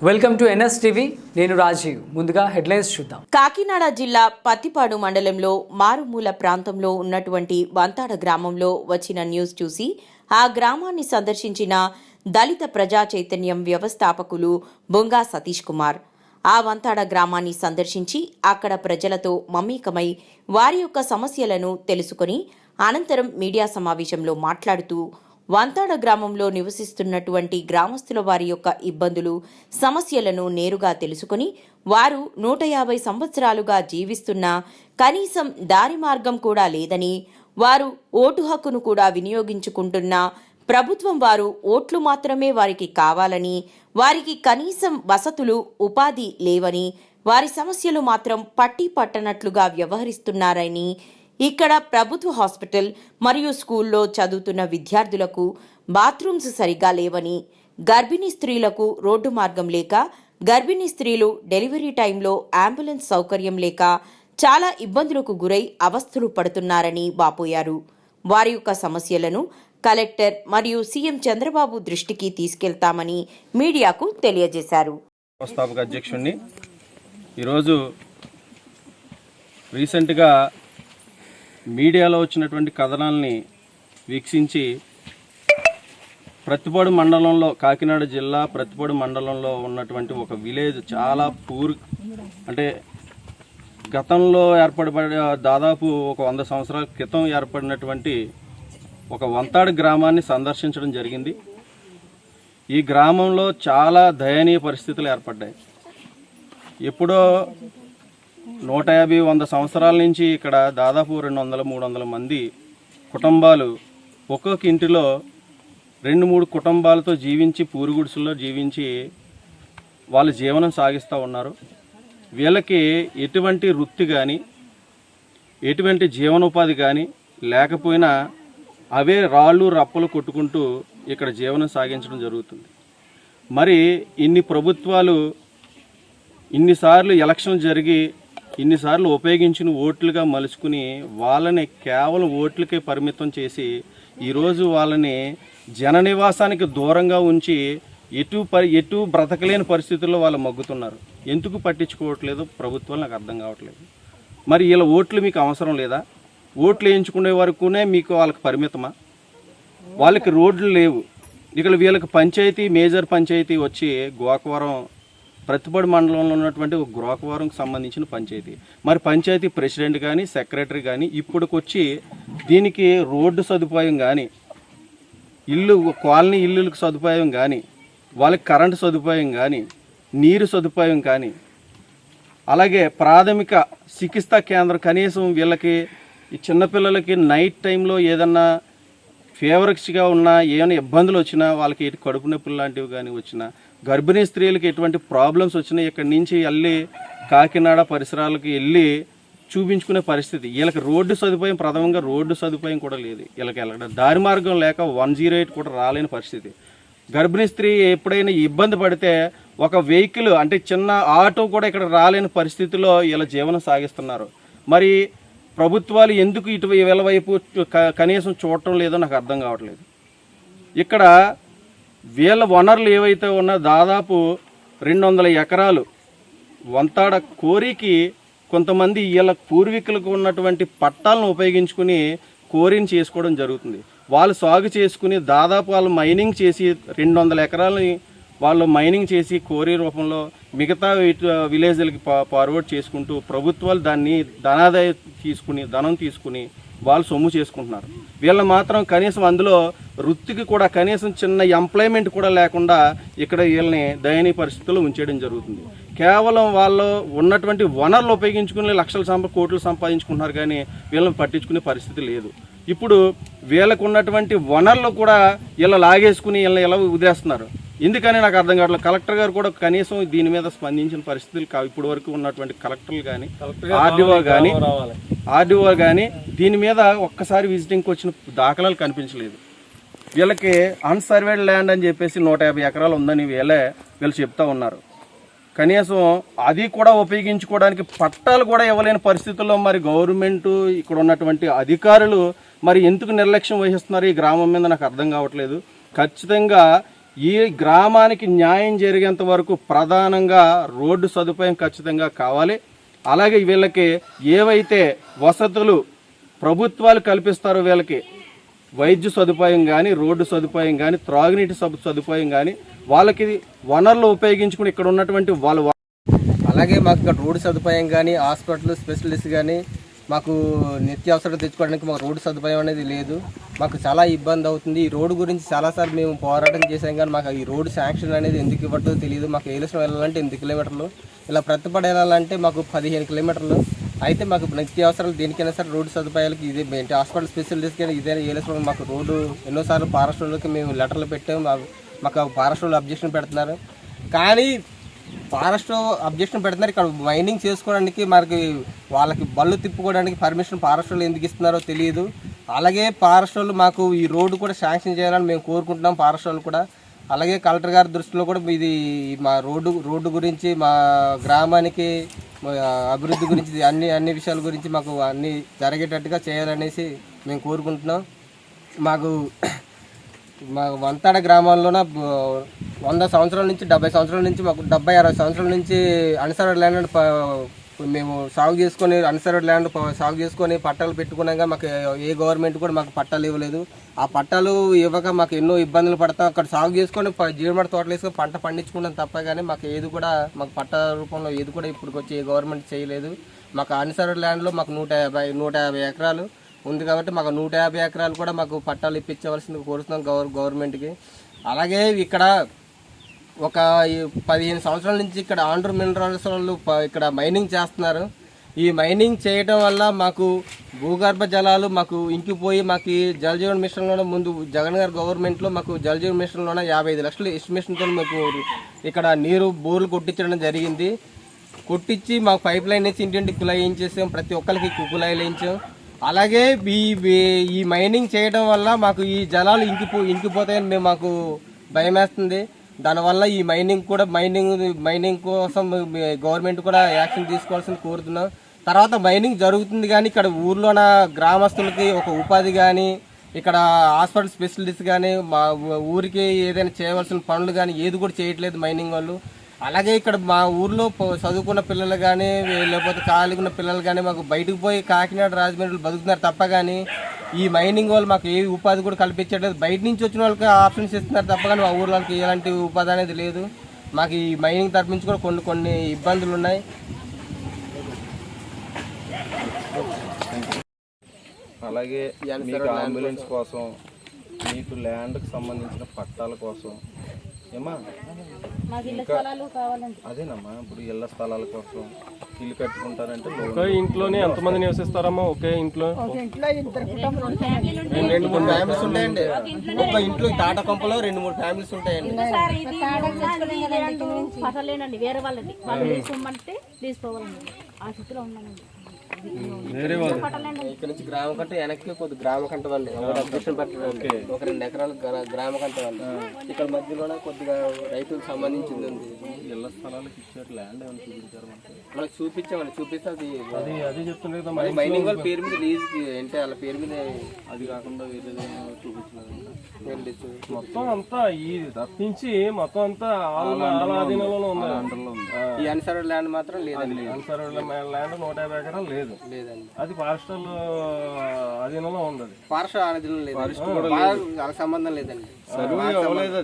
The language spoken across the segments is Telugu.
Welcome to NS TV. నేను రాజీవ్. ముందుగా హెడ్లైన్స్ చూద్దాం. కాకినాడ జిల్లా పత్తిపాడు మండలంలో మారుమూల ప్రాంతంలో ఉన్నటువంటి వంతాడ గ్రామంలో వచ్చిన న్యూస్ చూసి ఆ గ్రామాన్ని సందర్శించిన దళిత ప్రజా చైతన్యం వ్యవస్థాపకులు బొంగా సతీష్ కుమార్ ఆ వంతాడ గ్రామాన్ని సందర్శించి అక్కడ ప్రజలతో మమేకమై వారి యొక్క సమస్యలను తెలుసుకొని అనంతరం మీడియా సమావేశంలో మాట్లాడుతూ వంతాడ గ్రామంలో నివసిస్తున్నటువంటి గ్రామస్తుల వారి యొక్క ఇబ్బందులు సమస్యలను నేరుగా తెలుసుకుని వారు 150 సంవత్సరాలుగా జీవిస్తున్నా కనీసం దారి మార్గం కూడా లేదని, వారు ఓటు హక్కును కూడా వినియోగించుకుంటున్నా ప్రభుత్వం వారు ఓట్లు మాత్రమే వారికి కావాలని, వారికి కనీసం వసతులు ఉపాధి లేవని, వారి సమస్యలు మాత్రం పట్టి పట్టనట్లుగా వ్యవహరిస్తున్నారని, ఇక్కడ ప్రభుత్వ హాస్పిటల్ మరియు స్కూల్లో చదువుతున్న విద్యార్థులకు బాత్రూమ్స్ సరిగా లేవని, గర్భిణీ స్త్రీలకు రోడ్డు మార్గం లేక, గర్భిణీ స్త్రీలు డెలివరీ టైంలో అంబులెన్స్ సౌకర్యం లేక చాలా ఇబ్బందులకు గురై అవస్థలు పడుతున్నారని వాపోయారు. వారి యొక్క సమస్యలను కలెక్టర్ మరియు సీఎం చంద్రబాబు దృష్టికి తీసుకెళ్తామని మీడియాకు తెలియజేశారు. వ్యవస్థాపక అధ్యక్షుడిని ఈరోజు రీసెంట్గా మీడియాలో వచ్చినటువంటి కథనాల్ని వీక్షించి ప్రత్తిపాడు మండలంలో, కాకినాడ జిల్లా ప్రత్తిపాడు మండలంలో ఉన్నటువంటి ఒక విలేజ్ చాలా అంటే గతంలో ఏర్పడబడి దాదాపు ఒక 100 సంవత్సరాల క్రితం ఏర్పడినటువంటి ఒక వంతాడు గ్రామాన్ని సందర్శించడం జరిగింది. ఈ గ్రామంలో చాలా దయనీయ పరిస్థితులు ఏర్పడ్డాయి. ఎప్పుడో 150-100 సంవత్సరాల నుంచి ఇక్కడ దాదాపు 200-300 మంది కుటుంబాలు ఒక్కొక్క ఇంటిలో 2-3 కుటుంబాలతో జీవించి పూరుగుడిసెల్లో జీవించి వాళ్ళ జీవనం సాగిస్తూ ఉన్నారు. వీళ్ళకి ఎటువంటి వృత్తి కానీ ఎటువంటి జీవనోపాధి కానీ లేకపోయినా అవే రాళ్ళు రప్పలు కొట్టుకుంటూ ఇక్కడ జీవనం సాగించడం జరుగుతుంది. మరి ఇన్ని ప్రభుత్వాలు ఇన్నిసార్లు ఎలక్షన్ జరిగి ఇన్నిసార్లు ఉపయోగించిన ఓట్లుగా మలుచుకుని వాళ్ళని కేవలం ఓట్లకే పరిమితం చేసి ఈరోజు వాళ్ళని జన నివాసానికి దూరంగా ఉంచి ఎటు బ్రతకలేని పరిస్థితుల్లో వాళ్ళు మగ్గుతున్నారు. ఎందుకు పట్టించుకోవట్లేదు ప్రభుత్వాలు నాకు అర్థం కావట్లేదు. మరి వీళ్ళ ఓట్లు మీకు అవసరం లేదా? ఓట్లు వేయించుకునే వరకునే మీకు వాళ్ళకి పరిమితమా? వాళ్ళకి రోడ్లు లేవు. ఇక్కడ వీళ్ళకి పంచాయతీ, మేజర్ పంచాయతీ వచ్చి గోకవరం, ప్రత్తిపాడు మండలంలో ఉన్నటువంటి ఒక గోకవరంకి సంబంధించిన పంచాయతీ. మరి పంచాయతీ ప్రెసిడెంట్ కానీ సెక్రటరీ కానీ ఇప్పటికొచ్చి దీనికి రోడ్డు సదుపాయం కానీ, కాలనీ ఇల్లులకు సదుపాయం కానీ, వాళ్ళకి కరెంటు సదుపాయం కానీ, నీరు సదుపాయం కానీ, అలాగే ప్రాథమిక చికిత్సా కేంద్రం కనీసం వీళ్ళకి ఈ చిన్నపిల్లలకి నైట్ టైంలో ఏదన్నా ఫీవర్స్గా ఉన్నా, ఏమైనా ఇబ్బందులు వచ్చినా, వాళ్ళకి కడుపు నొప్పులు లాంటివి కానీ వచ్చినా, గర్భిణీ స్త్రీలకు ఎటువంటి ప్రాబ్లమ్స్ వచ్చినా ఇక్కడి నుంచి వెళ్ళి కాకినాడ పరిసరాలకు వెళ్ళి చూపించుకునే పరిస్థితి. వీళ్ళకి రోడ్డు సదుపాయం, ప్రథమంగా రోడ్డు సదుపాయం కూడా లేదు. వీళ్ళకి వెళ్ళడం దారి మార్గం లేక 108 కూడా రాలేని పరిస్థితి. గర్భిణీ స్త్రీ ఎప్పుడైనా ఇబ్బంది పడితే ఒక వెహికల్ అంటే చిన్న ఆటో కూడా ఇక్కడ రాలేని పరిస్థితిలో వీళ్ళ జీవనం సాగిస్తున్నారు. మరి ప్రభుత్వాలు ఎందుకు వీళ్ళ వైపు కనీసం చూడటం లేదో నాకు అర్థం కావట్లేదు. ఇక్కడ వీళ్ళ వనరులు ఏవైతే ఉన్నా దాదాపు 200 ఎకరాలు వంతాడ కోరికి కొంతమంది వీళ్ళ పూర్వీకులకు ఉన్నటువంటి పట్టాలను ఉపయోగించుకుని కోరిని చేసుకోవడం జరుగుతుంది. వాళ్ళు సాగు చేసుకుని దాదాపు వాళ్ళు మైనింగ్ చేసి 200 ఎకరాలని వాళ్ళు మైనింగ్ చేసి కోరి రూపంలో మిగతా విలేజ్లకి ఫార్వర్డ్ చేసుకుంటూ ప్రభుత్వాలు దాన్ని ధనం తీసుకుని వాళ్ళు సొమ్ము చేసుకుంటున్నారు. వీళ్ళు మాత్రం కనీసం అందులో వృత్తికి కూడా కనీసం చిన్న ఎంప్లాయ్మెంట్ కూడా లేకుండా ఇక్కడ వీళ్ళని దయనీయ పరిస్థితుల్లో ఉంచేయడం జరుగుతుంది. కేవలం వాళ్ళు ఉన్నటువంటి వనరులు ఉపయోగించుకుని కోట్లు సంపాదించుకుంటున్నారు, కానీ వీళ్ళని పట్టించుకునే పరిస్థితి లేదు. ఇప్పుడు వీళ్ళకు ఉన్నటువంటి వనరులు కూడా వీళ్ళు లాగేసుకుని వీళ్ళని ఎలా వదిలేస్తున్నారు. ఎందుకని నాకు అర్థం కావట్లేదు. కలెక్టర్ గారు కూడా కనీసం దీని మీద స్పందించిన పరిస్థితులు ఇప్పటి వరకు ఉన్నటువంటి కలెక్టర్లు కానీ ఆర్డీఓ కానీ దీని మీద ఒక్కసారి విజిటింగ్కి వచ్చిన దాఖలాలు కనిపించలేదు. వీళ్ళకి అన్సర్వేడ్ ల్యాండ్ అని చెప్పేసి 150 ఎకరాలు ఉందని వీళ్ళు చెప్తా ఉన్నారు. కనీసం అది కూడా ఉపయోగించుకోవడానికి పట్టాలు కూడా ఇవ్వలేని పరిస్థితుల్లో మరి గవర్నమెంట్, ఇక్కడ ఉన్నటువంటి అధికారులు మరి ఎందుకు నిర్లక్ష్యం వహిస్తున్నారు ఈ గ్రామం మీద నాకు అర్థం కావట్లేదు. ఖచ్చితంగా ఈ గ్రామానికి న్యాయం జరిగేంత వరకు ప్రధానంగా రోడ్డు సదుపాయం ఖచ్చితంగా కావాలి. అలాగే వీళ్ళకి ఏవైతే వసతులు ప్రభుత్వాలు కల్పిస్తారో వీళ్ళకి వైద్య సదుపాయం కానీ, రోడ్డు సదుపాయం కానీ, త్రాగునీటి సదుపాయం కానీ వాళ్ళకి వనరులు ఉపయోగించుకుని ఇక్కడ ఉన్నటువంటి వాళ్ళు. అలాగే మాకు ఇక్కడ రోడ్డు సదుపాయం కానీ, హాస్పిటల్ స్పెషలిస్ట్ కానీ, మాకు నిత్యావసరం తెచ్చుకోవడానికి మాకు రోడ్డు సదుపాయం అనేది లేదు. మాకు చాలా ఇబ్బంది అవుతుంది. ఈ రోడ్డు గురించి చాలాసార్లు మేము పోరాటం చేసాం కానీ మాకు ఈ రోడ్డు శాంక్షన్ అనేది ఎందుకు ఇవ్వటో తెలియదు. మాకు ఏలూరు వెళ్ళాలంటే 8 కిలోమీటర్లు, ఇలా ప్రతిపడి వెళ్ళాలంటే మాకు 15 కిలోమీటర్లు. అయితే మాకు నిత్యావసరాలు దేనికైనా సరే రోడ్డు సదుపాయాలకి ఇదే హాస్పిటల్ స్పెషలిస్ట్ కానీ ఇదే ఏలూరు మాకు రోడ్డు ఎన్నోసార్లు ఫారెస్ట్ వాళ్ళకి మేము లెటర్లు పెట్టాము. మాకు ఫారెస్ట్ వాళ్ళు అబ్జెక్షన్ పెడుతున్నారు. కానీ ఫారెస్ట్ అబ్జెక్షన్ పెడుతున్నారు. ఇక్కడ మైనింగ్ చేసుకోవడానికి మనకి వాళ్ళకి బళ్ళు తిప్పుకోవడానికి పర్మిషన్ ఫారెస్ట్ వాళ్ళు ఎందుకు ఇస్తున్నారో తెలియదు. అలాగే ఫారెస్ట్ వాళ్ళు మాకు ఈ రోడ్డు కూడా శాంక్షన్ చేయాలని మేము కోరుకుంటున్నాం. ఫారెస్ట్ వాళ్ళు కూడా అలాగే కలెక్టర్ గారి దృష్టిలో కూడా ఇది మా రోడ్డు గురించి, మా గ్రామానికి అభివృద్ధి గురించి, అన్ని విషయాల గురించి మాకు అన్నీ జరిగేటట్టుగా చేయాలనేసి మేము కోరుకుంటున్నాం. మా వంతాడ గ్రామాల్లోన 100 సంవత్సరాల నుంచి 70 సంవత్సరాల నుంచి మాకు 70-60 సంవత్సరాల నుంచి అన్సర్వ్డ్ ల్యాండ్ మేము సాగు చేసుకొని సాగు చేసుకొని పట్టాలు పెట్టుకున్నాక మాకు ఏ గవర్నమెంట్ కూడా మాకు పట్టాలు ఇవ్వలేదు. ఆ పట్టాలు ఇవ్వక మాకు ఎన్నో ఇబ్బందులు పడతాం. అక్కడ సాగు చేసుకొని జీడిమడ తోటలు వేసుకొని పంట పండించుకున్నాం తప్ప కానీ మాకు ఏది కూడా మాకు పట్టా రూపంలో ఏది కూడా ఇప్పుడు వచ్చి ఏ గవర్నమెంట్ చేయలేదు. మాకు అన్సర్వ్డ్ ల్యాండ్లో మాకు 150 ఎకరాలు ఉంది కాబట్టి మాకు 150 ఎకరాలు కూడా మాకు పట్టాలు ఇప్పించవలసింది కోరుతున్నాం గవర్నమెంట్కి. అలాగే ఇక్కడ ఒక 15 సంవత్సరాల నుంచి ఇక్కడ ఆంధ్ర మినరల్స్ వాళ్ళు ఇక్కడ మైనింగ్ చేస్తున్నారు. ఈ మైనింగ్ చేయడం వల్ల మాకు భూగర్భ జలాలు మాకు ఇంకిపోయి మాకు ఈ జలజీవన్ మిషన్లోనే ముందు జగన్ గారి గవర్నమెంట్లో మాకు జలజీవన్ మిషన్లోనే 55 లక్షలు ఎస్టిమేషన్తో మాకు ఇక్కడ నీరు బోర్లు కొట్టించడం జరిగింది. కొట్టించి మాకు పైప్ లైన్ వేసి ఇంటింటికి కుళాయి వేయించేసాం. ప్రతి ఒక్కరికి కుళాయిలు వేయించాం. అలాగే ఈ మైనింగ్ చేయడం వల్ల మాకు ఈ జలాలు ఇంకిపోతాయని మాకు భయం వేస్తుంది. దానివల్ల ఈ మైనింగ్ కోసం గవర్నమెంట్ కూడా యాక్షన్ తీసుకోవాల్సింది కోరుతున్నాం. తర్వాత మైనింగ్ జరుగుతుంది కానీ ఇక్కడ ఊర్లోన గ్రామస్తులకి ఒక ఉపాధి కానీ, ఇక్కడ హాస్పిటల్ స్పెషలిస్ట్ కానీ, మా ఊరికి ఏదైనా చేయవలసిన పనులు కానీ ఏది కూడా చేయట్లేదు మైనింగ్ వాళ్ళు. అలాగే ఇక్కడ మా ఊర్లో చదువుకున్న పిల్లలు కానీ లేకపోతే ఖాళీగా ఉన్న పిల్లలు కానీ మాకు బయటకు పోయి కాకినాడ, రాజమండ్రి బతుకుతున్నారు తప్ప కానీ ఈ మైనింగ్ వాళ్ళు మాకు ఏ ఉపాధి కూడా కల్పించట్లేదు. బయట నుంచి వచ్చిన వాళ్ళకి ఆప్షన్స్ ఇస్తున్నారు తప్ప కానీ మా ఊర్లో వాళ్ళకి ఎలాంటి ఉపాధి అనేది లేదు. మాకు ఈ మైనింగ్ తరపించి కూడా కొన్ని ఇబ్బందులు ఉన్నాయి. అలాగే మీకు అంబులెన్స్ కోసం, మీకు ల్యాండ్కి సంబంధించిన పట్టాల కోసం ఏమా అదేనమ్మా ఇప్పుడు ఇళ్ల స్థలాల కోసం ఇల్లు కట్టుకుంటారంటే ఒకే ఇంట్లోనే ఎంతమంది నివసిస్తారమ్మా? ఒకే ఇంట్లో 2-3 ఫ్యామిలీస్ ఉంటాయండి. ఒక ఇంట్లో టాటా కంపలో 2-3 ఫ్యామిలీస్ ఉంటాయండి. పట్టలేనండి, వేరే వాళ్ళది వాళ్ళు తీసుకోమంటే తీసుకోవాలండి. ఆ స్థితిలో ఉన్నానండి. ఇక్కడ నుంచి గ్రామ కంట వెనక్కి కొద్ది గ్రామ కంట వాళ్ళు అబ్జెక్షన్ పెట్టండి. ఒక 2 ఎకరాలు గ్రామ కంట వాళ్ళు. ఇక్కడ మధ్యలో కొద్దిగా రైతులకు సంబంధించింది ఉంది. ఇళ్ల స్థలాలకు ఇచ్చారు, ల్యాండ్ ఏమైనా చూపించారు మనకు చూపిస్తే అది చెప్తుంది కదా మైనింగ్ వాళ్ళ పేరు మీద లీజ్ అంటే వాళ్ళ పేరు మీద అది కాకుండా వేరే చూపించలేదు. మొత్తం అంతా ఈ తప్పించి మొత్తం అంతా ఆధీనంలో ఉంది. ఈ అన్సర్వ్డ్ ల్యాండ్ మాత్రం లేదండి. అన్సర్వ్డ్ ల్యాండ్ 150 ఎకరాలు లేదండి. అది ఫారెస్టల్ అధీనంలో ఉంది. అది ఫారెస్ట్ అధీనంలో లేదు, వాళ్ళకి సంబంధం లేదండి. సర్వే అవ్వలేదు.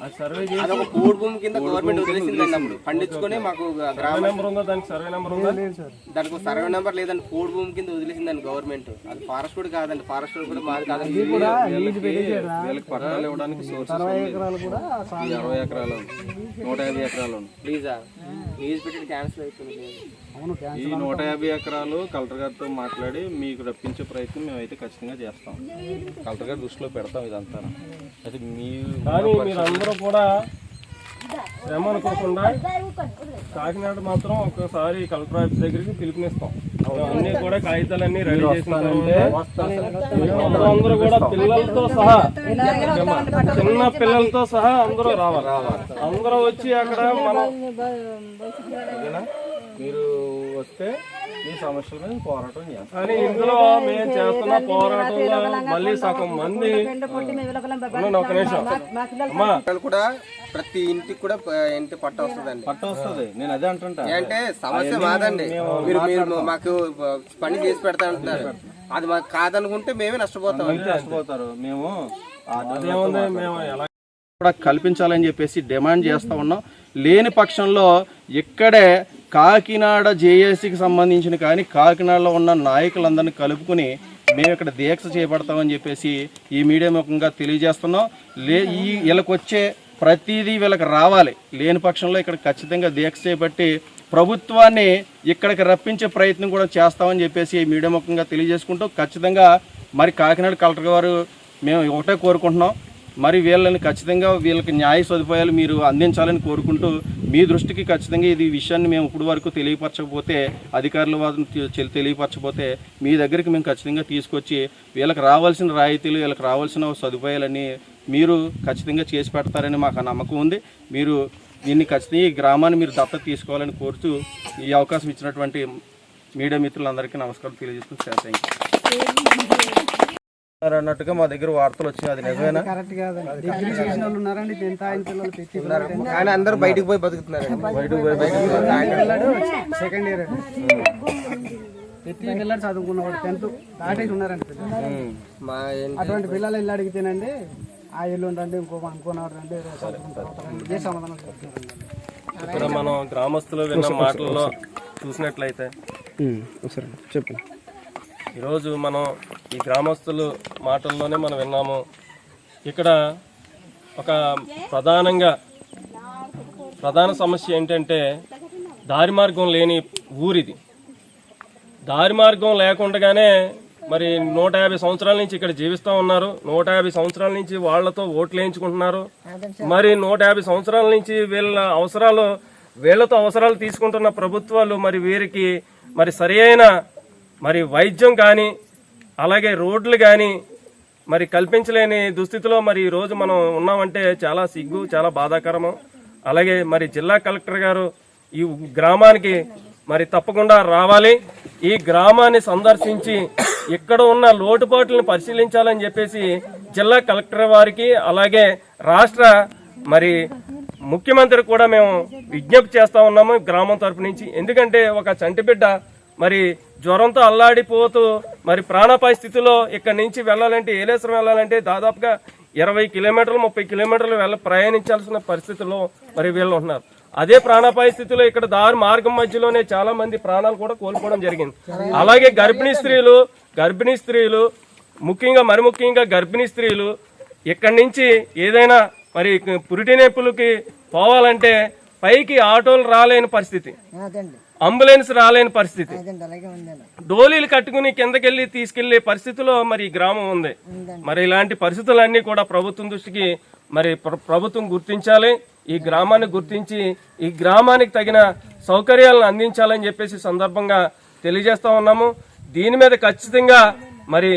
అది సర్వే చేసి ఒక పూర్ భూమి కింద గవర్నమెంట్ వదిలేసిందండి. అప్పుడు పండించుకొని మాకు నెంబర్ ఉందా? దానికి సర్వే నెంబర్ ఉందా? దానికి సర్వే నెంబర్ లేదండి. పూర్ భూమి కింద వదిలేసిందండి గవర్నమెంట్. అది ఫారెస్ట్ కూడా కాదండి. ఫారెస్ట్ కూడా మాది కాదండి. వీళ్ళకి పట్టాలు ఇవ్వడానికి సోర్సెస్ 60 ఎకరాలు 150 ఎకరాలు ప్లీజా లీజ్ పెట్టి క్యాన్సిల్ అవుతుంది. ఈ 150 ఎకరాలు కలెక్టర్ గారితో మాట్లాడి మీకు రప్పించే ప్రయత్నం మేమైతే ఖచ్చితంగా చేస్తాం. కలెక్టర్ గారి దృష్టిలో పెడతాం ఇదంతా. అయితే మీరందరూ కూడా శ్రమ అనుకోకుండా కాకినాడ మాత్రం ఒకసారి కలెక్టర్ ఆఫీస్ దగ్గరికి పిలుపునిస్తాం. అన్ని కూడా కాగితాలన్నీ రెడీ చేస్తారంటే అందరూ కూడా పిల్లలతో సహా, చిన్న పిల్లలతో సహా అందరూ రావాలి. అందరూ వచ్చి అక్కడ మనం మీరు వస్తే ఈ సమస్యల మీద పోరాటం చేస్తాం. కానీ ఇందులో మేము చేస్తున్న పోరాటంలో మళ్ళీ సగం మంది ఒక నిమిషం అమ్మా కూడా ప్రతి ఇంటికి కూడా ఇంటి పట్ట వస్తుందండి. పట్ట వస్తుంది. నేను అదే అంటుంటా. అంటే సమస్య మాదండి. మీరు మాకు పని చేసి పెడతా అంటున్నారు. అది మాకు కాదనుకుంటే మేమే నష్టపోతారు. మేము అదేముంది మేము ఎలా కూడా కల్పించాలని చెప్పేసి డిమాండ్ చేస్తూ ఉన్నాం. లేని పక్షంలో ఇక్కడే కాకినాడ జేఏసీకి సంబంధించిన కానీ కాకినాడలో ఉన్న నాయకులందరినీ కలుపుకుని మేము ఇక్కడ దీక్ష చేపడతామని చెప్పేసి ఈ మీడియా ముఖంగా తెలియజేస్తున్నాం. వీళ్ళకి వచ్చే ప్రతిదీ వీళ్ళకి రావాలి. లేని పక్షంలో ఇక్కడ ఖచ్చితంగా దీక్ష చేపట్టి ప్రభుత్వాన్ని ఇక్కడికి రప్పించే ప్రయత్నం కూడా చేస్తామని చెప్పేసి ఈ మీడియా ముఖంగా తెలియజేసుకుంటూ ఖచ్చితంగా మరి కాకినాడ కలెక్టర్ గారు మేము ఒకటే కోరుకుంటున్నాం. మరి వీళ్ళని ఖచ్చితంగా వీళ్ళకి న్యాయ సదుపాయాలు మీరు అందించాలని కోరుకుంటూ మీ దృష్టికి ఖచ్చితంగా ఇది విషయాన్ని మేము ఇప్పుడు వరకు తెలియపరచకపోతే అధికారుల వారిని తెలియపరచకపోతే మీ దగ్గరికి మేము ఖచ్చితంగా తీసుకొచ్చి వీళ్ళకి రావాల్సిన రాయితీలు వీళ్ళకి రావాల్సిన సదుపాయాలన్నీ మీరు ఖచ్చితంగా చేసి పెడతారని మాకు నమ్మకం ఉంది. మీరు దీన్ని ఖచ్చితంగా ఈ గ్రామాన్ని మీరు దత్తత తీసుకోవాలని కోరుతూ ఈ అవకాశం ఇచ్చినటువంటి మీడియా మిత్రులందరికీ నమస్కారం తెలియజేస్తూ థ్యాంక్ యూ అన్నట్టుగా మా దగ్గర వార్తలు వచ్చాయి. అది నిజమేనా? కానీ అందరూ బయటకు పోయి బతుకుతున్నారు. సెకండ్ ఇయర్ పిల్లలు చదువుకున్నవాడు 10th దాటేసి ఉన్నారండి. అటువంటి పిల్లలు ఇల్లు అడిగితేనండి ఆ ఇల్లు ఉండండి అనుకున్నవాడు రండి ఏ సమాధానం చెప్తున్నారండి. ఇక్కడ మనం గ్రామస్తులు విన్న మాటల్లో చూసినట్లయితే చెప్పు. ఈరోజు మనం ఈ గ్రామస్తులు మాటల్లోనే మనం విన్నాము. ఇక్కడ ఒక ప్రధాన సమస్య ఏంటంటే దారి మార్గం లేని ఊరిది. దారి మార్గం లేకుండానే మరి 150 సంవత్సరాల నుంచి ఇక్కడ జీవిస్తూ ఉన్నారు. 150 సంవత్సరాల నుంచి వాళ్లతో ఓట్లు వేయించుకుంటున్నారు. మరి 150 సంవత్సరాల నుంచి వీళ్ళతో అవసరాలు తీసుకుంటున్న ప్రభుత్వాలు మరి వీరికి మరి సరి అయిన మరి వైద్యం కానీ అలాగే రోడ్లు కానీ మరి కల్పించలేని దుస్థితిలో మరి ఈరోజు మనం ఉన్నామంటే చాలా సిగ్గు, చాలా బాధాకరము. అలాగే మరి జిల్లా కలెక్టర్ గారు ఈ గ్రామానికి మరి తప్పకుండా రావాలి. ఈ గ్రామాన్ని సందర్శించి ఇక్కడ ఉన్న లోటుపాట్లను పరిశీలించాలని చెప్పేసి జిల్లా కలెక్టర్ వారికి అలాగే రాష్ట్ర మరి ముఖ్యమంత్రి కూడా మేము విజ్ఞప్తి చేస్తా ఉన్నాము గ్రామం తరపు నుంచి. ఎందుకంటే ఒక చంటిబిడ్డ మరి జ్వరంతో అల్లాడిపోతూ మరి ప్రాణాపాయ స్థితిలో ఇక్కడ నుంచి వెళ్ళాలంటే ఏలేశ్వరం వెళ్ళాలంటే దాదాపుగా 20 కిలోమీటర్లు 30 కిలోమీటర్లు ప్రయాణించాల్సిన పరిస్థితుల్లో మరి వీళ్ళు ఉంటున్నారు. అదే ప్రాణాపాయ స్థితిలో ఇక్కడ దారి మార్గం మధ్యలోనే చాలా మంది ప్రాణాలు కూడా కోల్పోవడం జరిగింది. అలాగే గర్భిణీ స్త్రీలు ముఖ్యంగా గర్భిణీ స్త్రీలు ఇక్కడి నుంచి ఏదైనా మరి పురిటి నొప్పులకి పోవాలంటే పైకి ఆటోలు రాలేని పరిస్థితి, అంబులెన్స్ రాలేని పరిస్థితి, డోలీలు కట్టుకుని కిందకెళ్ళి తీసుకెళ్లే పరిస్థితిలో మరి ఈ గ్రామం ఉంది. మరి ఇలాంటి పరిస్థితులన్నీ కూడా ప్రభుత్వం దృష్టికి మరి ప్రభుత్వం గుర్తించాలి. ఈ గ్రామాన్ని గుర్తించి ఈ గ్రామానికి తగిన సౌకర్యాలను అందించాలని చెప్పేసి సందర్భంగా తెలియజేస్తా ఉన్నాము. దీని మీద ఖచ్చితంగా మరి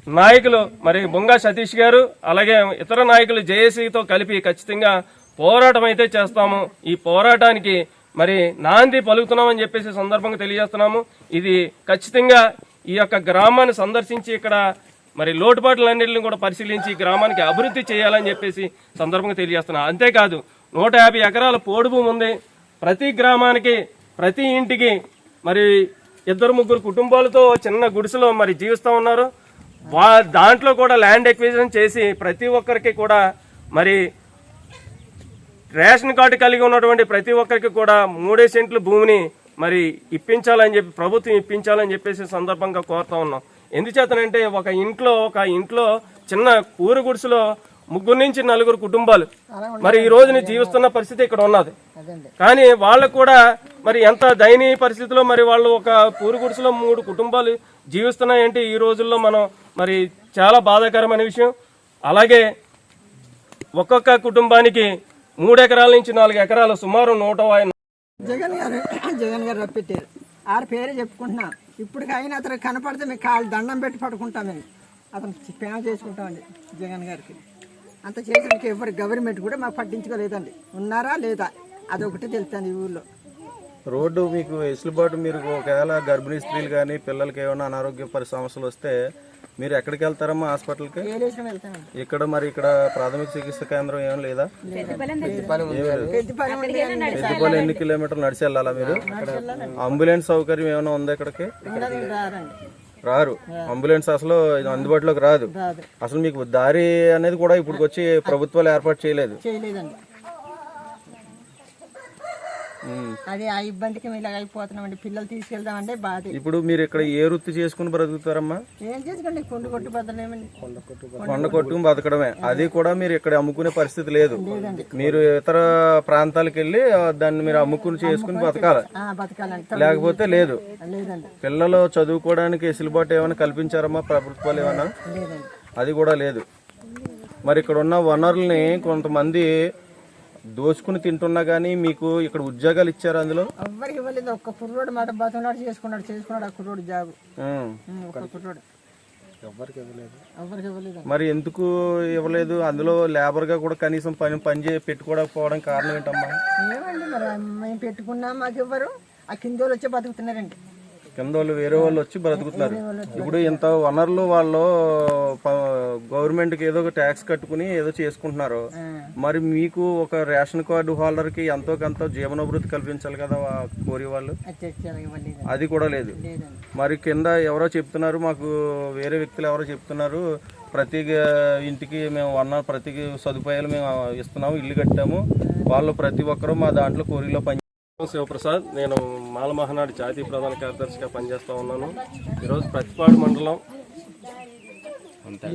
నాయకులు మరి బొంగా సతీష్ గారు అలాగే ఇతర నాయకులు జేఏసీతో కలిపి ఖచ్చితంగా పోరాటం అయితే చేస్తాము. ఈ పోరాటానికి మరి నాంది పలుకుతున్నామని చెప్పేసి సందర్భంగా తెలియజేస్తున్నాము. ఇది ఖచ్చితంగా ఈ యొక్క గ్రామాన్ని సందర్శించి ఇక్కడ మరి లోటుపాట్లన్నింటిని కూడా పరిశీలించి గ్రామానికి అభివృద్ధి చేయాలని చెప్పేసి సందర్భంగా తెలియజేస్తున్నాం. అంతేకాదు 150 ఎకరాల పోడు భూమి ఉంది. ప్రతి గ్రామానికి ప్రతి ఇంటికి మరి 2-3 కుటుంబాలతో చిన్న గుడిసెలో మరి జీవిస్తూ ఉన్నారు. దాంట్లో కూడా ల్యాండ్ ఎక్విజిషన్ చేసి ప్రతి ఒక్కరికి కూడా మరి రేషన్ కార్డు కలిగి ఉన్నటువంటి ప్రతి ఒక్కరికి కూడా 3 సెంట్లు భూమిని మరి ఇప్పించాలని చెప్పి ప్రభుత్వం ఇప్పించాలని చెప్పేసి సందర్భంగా కోరుతా ఉన్నాం. ఎందుచేతనంటే ఒక ఇంట్లో చిన్న పూరు గుడిసెలో 3 నుంచి 4 కుటుంబాలు మరి ఈ రోజుని జీవిస్తున్న పరిస్థితి ఇక్కడ ఉన్నది. కానీ వాళ్ళకు కూడా మరి ఎంత దయనీయ పరిస్థితిలో మరి వాళ్ళు ఒక పూరు గుడిసెలో 3 కుటుంబాలు జీవిస్తున్నాయంటే ఈ రోజుల్లో మనం మరి చాలా బాధాకరమైన విషయం. అలాగే ఒక్కొక్క కుటుంబానికి 3 ఎకరాల నుంచి 4 ఎకరాలు సుమారు 100. జగన్ గారు రప్పెట్టారు. ఆరు పేరే చెప్పుకుంటున్నా. ఇప్పటికైనా అతను కనపడితే మేము కాళ్ళు దండం పెట్టి పడుకుంటామని అతను ప్రేమ చేసుకుంటామండి జగన్ గారికి. అంత చేసిన ఎవరి గవర్నమెంట్ కూడా మాకు పట్టించుకోలేదండి. ఉన్నారా లేదా అదొకటి తెలుస్తుంది ఈ ఊళ్ళో. రోడ్డు మీకు వెసులుబాటు, మీరు ఒకవేళ గర్భిణీ స్త్రీలు కానీ పిల్లలకి ఏమైనా అనారోగ్య సమస్యలు వస్తే మీరు ఎక్కడికి వెళ్తారమ్మా? హాస్పిటల్కి. ఇక్కడ మరి ఇక్కడ ప్రాథమిక చికిత్స కేంద్రం ఏం లేదా? పెద్దపల్లి ఎన్ని కిలోమీటర్లు నడిచి వెళ్ళాలా మీరు? అంబులెన్స్ సౌకర్యం ఏమైనా ఉందా ఇక్కడికి? రారు. అంబులెన్స్ అసలు అందుబాటులోకి రాదు. అసలు మీకు దారి అనేది కూడా ఇప్పుడు వచ్చి ప్రభుత్వాలు ఏర్పాటు చేయలేదు. అదే ఆ ఇబ్బందికి మేము ఇలాగ అయిపోతున్నామండి. పిల్లలు తీసుకెళ్దామంటే బాధ. ఇప్పుడు మీరు ఇక్కడ ఏ వృత్తి చేసుకుని బ్రతుకుతారమ్మా? ఏం చేసుకోండి, కొండ కొట్టు బతలేమండి. కొండ కొట్టుకుని బతకడమే. అది కూడా మీరు ఇక్కడ అమ్ముకునే పరిస్థితి లేదు. మీరు ఇతర ప్రాంతాలకు వెళ్ళి దాన్ని మీరు అమ్ముకుని చేసుకుని బతకాలి. లేకపోతే లేదు. పిల్లలు చదువుకోవడానికి వెసులుబాటు ఏమైనా కల్పించారమ్మా ప్రభుత్వాలు ఏమైనా? అది కూడా లేదు. మరి ఇక్కడ ఉన్న వనరుల్ని కొంతమంది దోచుకుని తింటున్నా గానీ మీకు ఇక్కడ ఉద్యోగాలు ఇచ్చారు? అందులో ఎవరికి ఇవ్వలేదు. ఒక్క కుర్రోడు మాట బతున్నాడు, చేసుకున్నాడు ఆ కుర్రోడు జాబ్. ఒక్క కుర్రోడు ఎవరికి ఇవ్వలేదు. మరి ఎందుకు ఇవ్వలేదు? అందులో లేబర్ గా కూడా కనీసం పని పెట్టుకోవడం కారణం ఏంటమ్మా? ఏమండి మరి మేము పెట్టుకున్నా మాకు ఇవ్వరు. ఆ కింద వాళ్ళు వచ్చి బతుకుతున్నారండి. కింద వాళ్ళు వేరే వాళ్ళు వచ్చి బ్రతుకుతున్నారు. ఇప్పుడు ఇంత వనరులు వాళ్ళు గవర్నమెంట్కి ఏదో ఒక ట్యాక్స్ కట్టుకుని ఏదో చేసుకుంటున్నారు. మరి మీకు ఒక రేషన్ కార్డు హోల్డర్ కి ఎంతో కొంత జీవనోభివృద్ధి కల్పించాలి కదా కోరి వాళ్ళు. అది కూడా లేదు. మరి కింద ఎవరో చెప్తున్నారు, మాకు వేరే వ్యక్తులు ఎవరో చెప్తున్నారు, ప్రతి ఇంటికి మేము ప్రతి సదుపాయాలు మేము ఇస్తున్నాము, ఇల్లు కట్టాము, వాళ్ళు ప్రతి ఒక్కరూ మా దాంట్లో కోరిలో పని. శివప్రసాద్, నేను మాల మహానాడు జాతీయ ప్రధాన కార్యదర్శిగా పనిచేస్తూ ఉన్నాను. ఈరోజు ప్రతిపాడు మండలం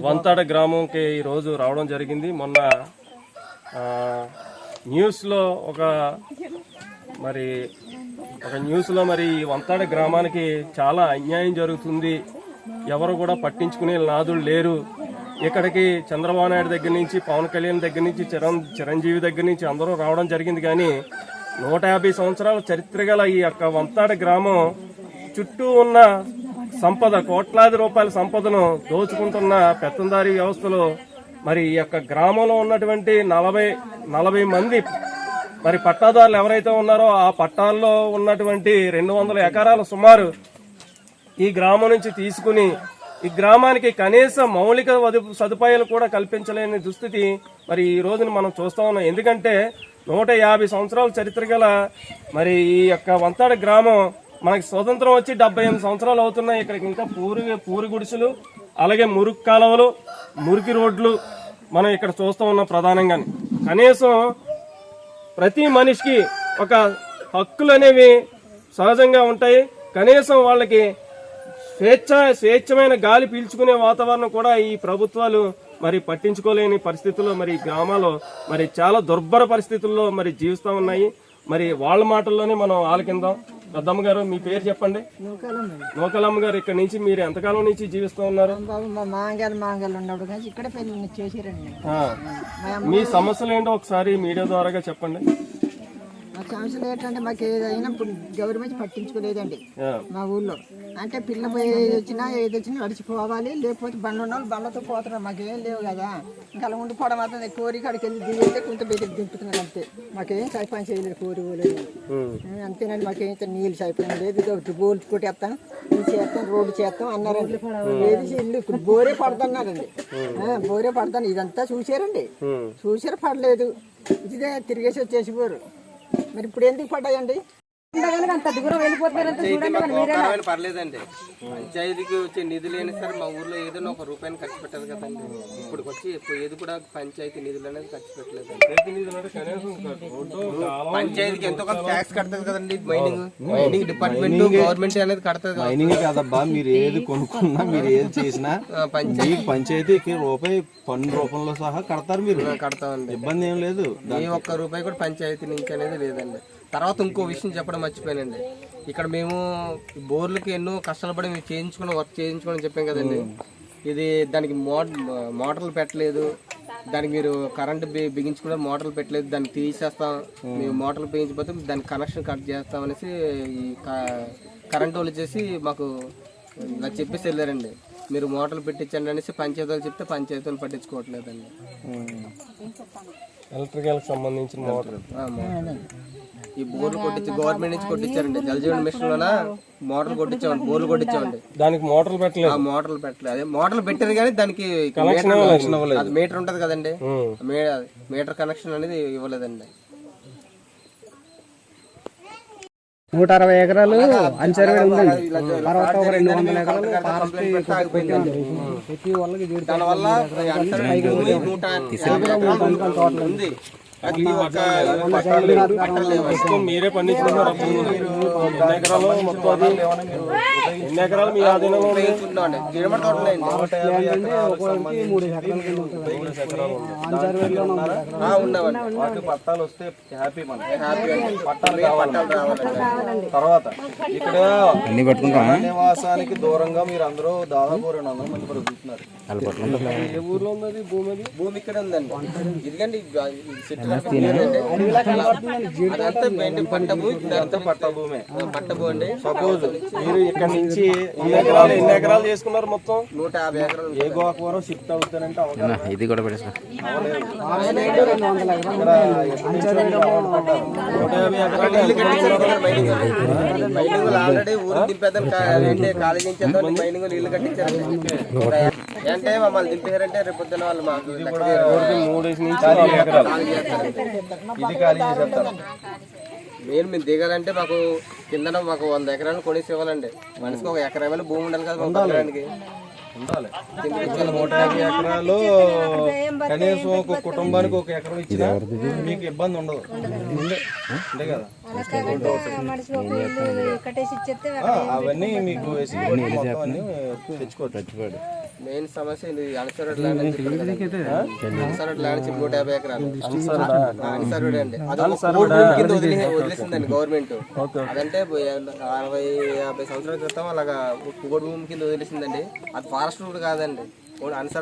వంతాడ గ్రామంకి ఈరోజు రావడం జరిగింది. మొన్న న్యూస్లో మరి ఈ వంతాడ గ్రామానికి చాలా అన్యాయం జరుగుతుంది, ఎవరు కూడా పట్టించుకునే నాదులు లేరు. ఇక్కడికి చంద్రబాబు నాయుడు దగ్గర నుంచి, పవన్ కళ్యాణ్ దగ్గర నుంచి, చిరంజీవి దగ్గర నుంచి అందరూ రావడం జరిగింది. కానీ 150 సంవత్సరాల చరిత్ర గల ఈ యొక్క వంతాడ గ్రామం చుట్టూ ఉన్న సంపద, కోట్లాది రూపాయల సంపదను దోచుకుంటున్న పెత్తందారీ వ్యవస్థలో మరి ఈ యొక్క గ్రామంలో ఉన్నటువంటి 40 మంది మరి పట్టాదారులు ఎవరైతే ఉన్నారో ఆ పట్టాల్లో ఉన్నటువంటి 200 ఎకరాల సుమారు ఈ గ్రామం నుంచి తీసుకుని ఈ గ్రామానికి కనీస మౌలిక సదుపాయాలు కూడా కల్పించలేని దుస్థితి మరి ఈ రోజున మనం చూస్తా ఉన్నాం. ఎందుకంటే 150 సంవత్సరాల చరిత్ర గల మరి ఈ యొక్క వంతాడ గ్రామం మనకి స్వతంత్రం వచ్చి 78 సంవత్సరాలు అవుతున్నాయి. ఇక్కడికి ఇంకా పూరి గుడిసెలు, అలాగే మురికి కాలువలు, మురికి రోడ్లు మనం ఇక్కడ చూస్తూ ఉన్నాం. ప్రధానంగా కనీసం ప్రతి మనిషికి ఒక హక్కులు అనేవి సహజంగా ఉంటాయి. కనీసం వాళ్ళకి స్వేచ్ఛమైన గాలి పీల్చుకునే వాతావరణం కూడా ఈ ప్రభుత్వాలు మరి పట్టించుకోలేని పరిస్థితుల్లో మరి ఈ గ్రామాల్లో మరి చాలా దుర్భర పరిస్థితుల్లో మరి జీవిస్తూ ఉన్నాయి. మరి వాళ్ళ మాటల్లోనే మనం ఆలకిందాం. పెద్దమ్మ గారు, మీ పేరు చెప్పండి. నూకలమ్మ గారు, ఇక్కడ నుంచి మీరు ఎంతకాలం నుంచి జీవిస్తూ ఉన్నారు? మీ సమస్యలు ఏంటో ఒకసారి మీడియా ద్వారాగా చెప్పండి. మా సమస్యలు ఏంటంటే మాకు ఏదైనా ఇప్పుడు గవర్నమెంట్ పట్టించుకోలేదండి మా ఊళ్ళో. అంటే పిల్ల వచ్చినా ఏది వచ్చినా నడిచిపోవాలి, లేకపోతే బండ్లు ఉన్న వాళ్ళు బండ్లతో పోతున్నారు. మాకేం లేవు కదా, ఇంకా అలా ఉండిపోవడం మాత్రం కోరి కాడికి వెళ్ళి దిగితే కొంత బయటకు దింపుతున్నారు అంతే. మాకేం సైపాయం చేయలేదు, కోరి పోలేదు అంతేనండి. మాకేం నీళ్ళు సైపాయం లేదు. బోర్లు కొట్టేస్తాం, ఇది చేస్తాం, రోడ్డు చేస్తాం అన్నారండి. ఏది ఇల్లు ఇప్పుడు బోరే పడుతున్నారండి, బోరే పడతాను. ఇదంతా చూసారండి, చూసారు, పడలేదు. ఇదే తిరిగేసి వచ్చేసి పోరు. మరి ఇప్పుడు ఎందుకు పడ్డాయండి? పర్లేదండి. పంచాయతీకి వచ్చే నిధులు అయినా సరే మా ఊర్లో ఏదైనా ఒక రూపాయిని ఖర్చు పెట్టదు కదండి. ఇప్పుడు వచ్చి ఏది కూడా పంచాయతీ నిధులు అనేది ఖర్చు పెట్టలేదు. పంచాయతీకి ఎంతో కొంత ట్యాక్స్ కడతది కదండి. మైనింగ్ డిపార్ట్మెంట్ గవర్నమెంట్ అనేది కడతది. మైనింగ్ కాదబ్బా, మీరు ఏది కొనుక్కున్నా, మీరు ఏది చేసినా పంచాయతీకి రూపాయి పన్ను రూపంలో సహా కడతారు. మీరు కడతామండి, ఇబ్బంది ఏం లేదు. ఏ ఒక్క రూపాయి కూడా పంచాయతీ నుంచి అనేది లేదండి. తర్వాత ఇంకో విషయం చెప్పడం మర్చిపోయానండి. ఇక్కడ మేము బోర్లకి ఎన్నో కష్టాలు పడి మేము వర్క్ చేయించుకోవడం చెప్పాం కదండి. ఇది దానికి మోటార్లు పెట్టలేదు, దానికి మీరు కరెంట్ బిగించుకుంటే మోటార్లు పెట్టలేదు, దాన్ని తీసేస్తాం, మేము మోటార్లు బిగించిపోతే దానికి కనెక్షన్ కట్ చేస్తాం అనేసి ఈ కరెంట్ వాళ్ళు చేసి మాకు నాకు చెప్పేసి వెళ్ళారండి. మీరు మోటార్లు పెట్టించండి అనేసి పంచాయతీలు చెప్తే పంచాయతీలు పట్టించుకోవట్లేదండి. ఎలక్ట్రికల్ సంబంధించిన మోటార్ ఈ బోర్లు కొట్టించి గవర్నమెంట్ నుంచి కొట్టించారండి. జలజీవన్ మిషన్ లోన మోటార్లు కొట్టించామండి, బోర్లు కొట్టించామండి. దానికి మోటార్లు పెట్టలేదు. ఆ మోటార్లు పెట్టలేదు, అదే మోటార్లు పెట్టారు కానీ దానికి అది మీటర్ ఉంటది కదండి, మీటర్ కనెక్షన్ అనేది ఇవ్వలేదండి. 160 ఎకరాలు అన్సర్వేడ్ ఉందండి. తర్వాత ఒక 200 ఎకరాలు ఫారెస్ట్ ప్రతి వాళ్ళకి దానివల్ల ఉంది. అది ఒక మీరే పండించుకున్నారు. ఎన్ని ఎకరాలు మొత్తం అది? ఎన్ని ఎకరాలు మీ ఆధీనంలో ఉంది? గిరమట తోట ఉన్నాయండి. ఒక్కొక్కరికి 3 ఎకరాలు అన్సర్వేడ్లో ఉన్నామండి. వాటికి పట్టాలు వస్తే హ్యాపీ మన పట్టాలు కావాలి. తర్వాత ఇక్కడ నివాసానికి దూరంగా మీరు అందరూ దాదాపు 200 మంది బ్రతుకుతున్నారు. ఏ ఊర్లో ఉన్నది భూమి? అది భూమి ఇక్కడ ఉందండి. ఇదిగండి అదంతా పట్ట భూమి, ఇదంతా పట్ట భూమే, పట్ట భూమి అండి. సపోజ్ మీరు ఇక్కడ నుంచి ఎన్ని ఎకరాలు చేసుకున్నారు మొత్తం? 150 ఎకరాలు. ఏ గోకవరం షిఫ్ట్ అవుతానంటే ఇది కూడా పెట్టేస్తా. 150 ఎకరాలు ఇల్లు కట్టించారు. మైనింగ్ ఆల్రెడీ ఊరు దింపేద్దాం కాలేజీ నుంచి మైనింగ్ ఇల్లు కట్టించారు. అంటే మమ్మల్ని దింపారంటే రేపు పొద్దున వాళ్ళు మాకు 3 నుంచి 4 ఎకరాలు ఇది ఖాళీ చేసేస్తారు. మేము దిగాలంటే మాకు కింద మాకు 100 ఎకరాలు కొనేసి ఇవ్వాలండి. మనిషికి 1 ఎకరం భూమి ఉండాలి కదా ఎకరానికి. ఉండాలి. 150 ఎకరాలు కనీసం ఒక కుటుంబానికి 1 ఎకరం ఇచ్చినా మీకు ఇబ్బంది ఉండదు. అంతే కదా, అవన్నీ మీకు తెచ్చుకోవచ్చు. మెయిన్ సమస్య ఇది అన్సర్వేడ్ ల్యాండ్ అని చెప్పారు కదా. అన్సర్వేడ్ ల్యాండ్ 150 ఎకరాలు అన్సర్వేడ్ అండి. అది కోడ్ భూమి కింద వదిలేసిందండి గవర్నమెంట్. అదంటే 60-50 సంవత్సరాల క్రితం అలాగా కోడ్ భూమి కింద వదిలేసిందండి. అది ఫారెస్ట్ కూడా కాదండి, అన్సర్వేడ్